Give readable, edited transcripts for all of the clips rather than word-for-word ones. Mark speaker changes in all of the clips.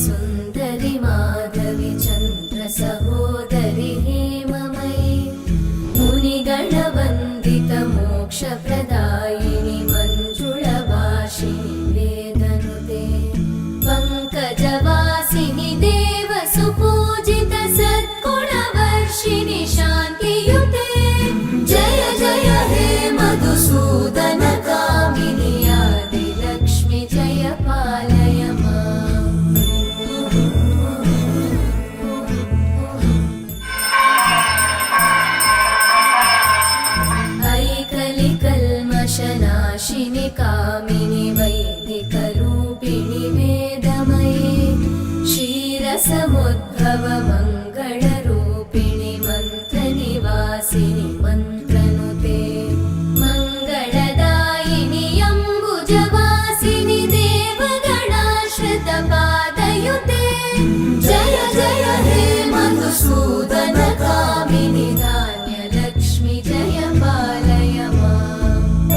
Speaker 1: सुन्दरि माधवि चन्द्र सहोदरि हेममयि मुनिगणवन्दित मोक्षप्रदायिनि मञ्जुळभाषिणि वेदनुते पङ्कजवासिनि देवसुपूजित सद्गुणवर्षिणि शान्तियुते जय जय हे मधुसूदन कामिनि आदिलक्ष्मि जय पालय माम्। ऐकलिकल्मषनाशिनि कामिनि वैदिकरूपिणि वेदमये क्षीरसमुद्भव मङ्गलरूपिणि मन्त्रनिवासिनि मन्त्रनुते मङ्गलदायिनि अम्बुजवासिनि देवगणाश्रितपादयुते जय जय हे मधुसूदन कामिनि धान्यलक्ष्मि जय पालय माम्।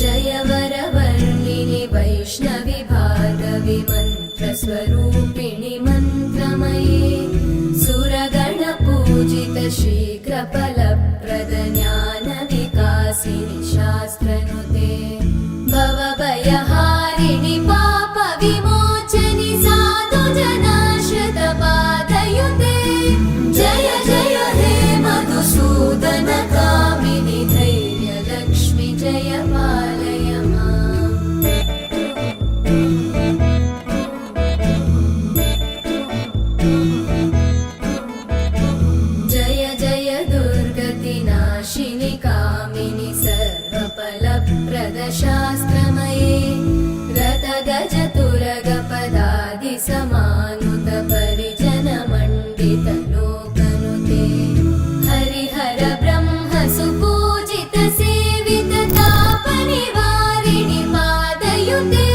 Speaker 1: जय वरवर्णिनि वैष्णवि भार्गवि मन्त्रस्वरूपिणि मन्त्रमये सुरगणपूजित शीघ्रफलप्रद ज्ञानविकासिनि शास्त्रनुते भवभयहारिणि पापविमोचनि साधुजनाश्रितपादयुते जय जय हे मधुसूदन कामिनि धैर्यलक्ष्मि जय पालय माम्। जय जय दुर्गतिनाशिनि कामिनि सर्वफलप्रद शास्त्रमये रथगजतुरगपदादिसमानुत परिजनमण्डित लोकनुते हरिहर ब्रह्म सुपूजित सेवित तापनिवारिणि पादयुते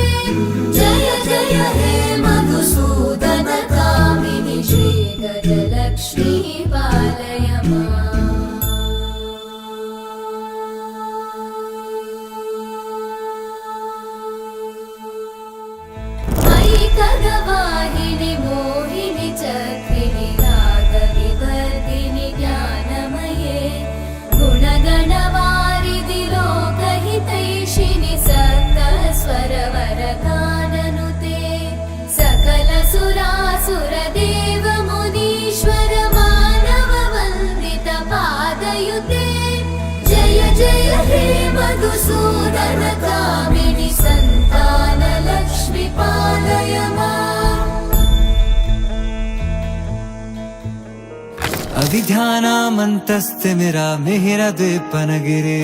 Speaker 1: जय जय हे मधुसूदन कामिनि श्रीगजलक्ष्मी पालय माम्। ऐकगवाहिनि मोहिनि चक्रिणि रागविवर्धिनि ज्ञानमये गुणगणवारिधि लोकहितैषिणि सप्तस्वरवरगाननुते सकलसुरासुरदेव मुनीश्वर मानववन्दित पादयुते जय जय हे मधुसूदन कामिनि सन्तानलक्ष्मि पालय माम्।
Speaker 2: अविध्यानामन्तस्तिमिरामिहिरद्वीपनगिरे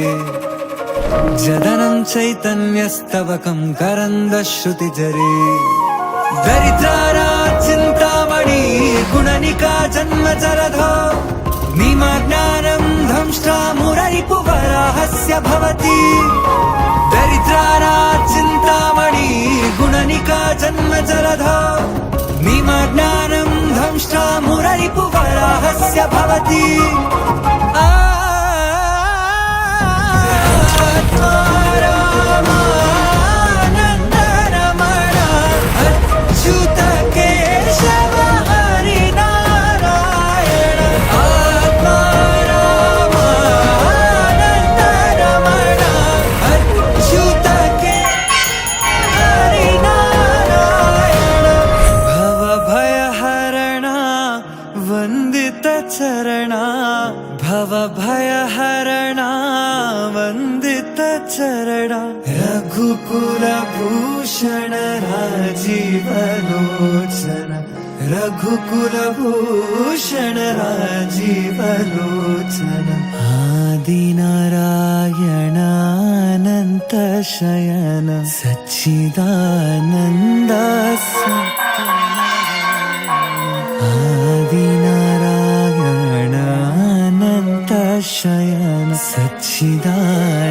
Speaker 2: जदनं चैतन्यस्तवकं करन्दश्रुतिजरे दरिद्राराचिन्तामणि गुणनिका जन्मजलधो नीमाज्ञानं ध्वंष्ट्वा मुररिपुवराहस्य भवति दरिद्राराचिन्तामणि गुणनिका जन्मजलधो नीमाज्ञानं ध्वंष्ट्वा मुररिपुवराहस्य भवति आत्मारामानन्दरमण अच्युत केशव हरिनारायण आत्मारामानन्दरमण अच्युत हरिनारायण भवभयहरणा वन्दितचरणा भवभयहरणा वन्दितचरणा रघुकुलभूषण राजीवलोचन रघुकुलभूषण राजीवलोचन आदिनारायणानन्त शयन सच्चिदानन्द आदिनारायणानन्त शयन सच्चिदानन्द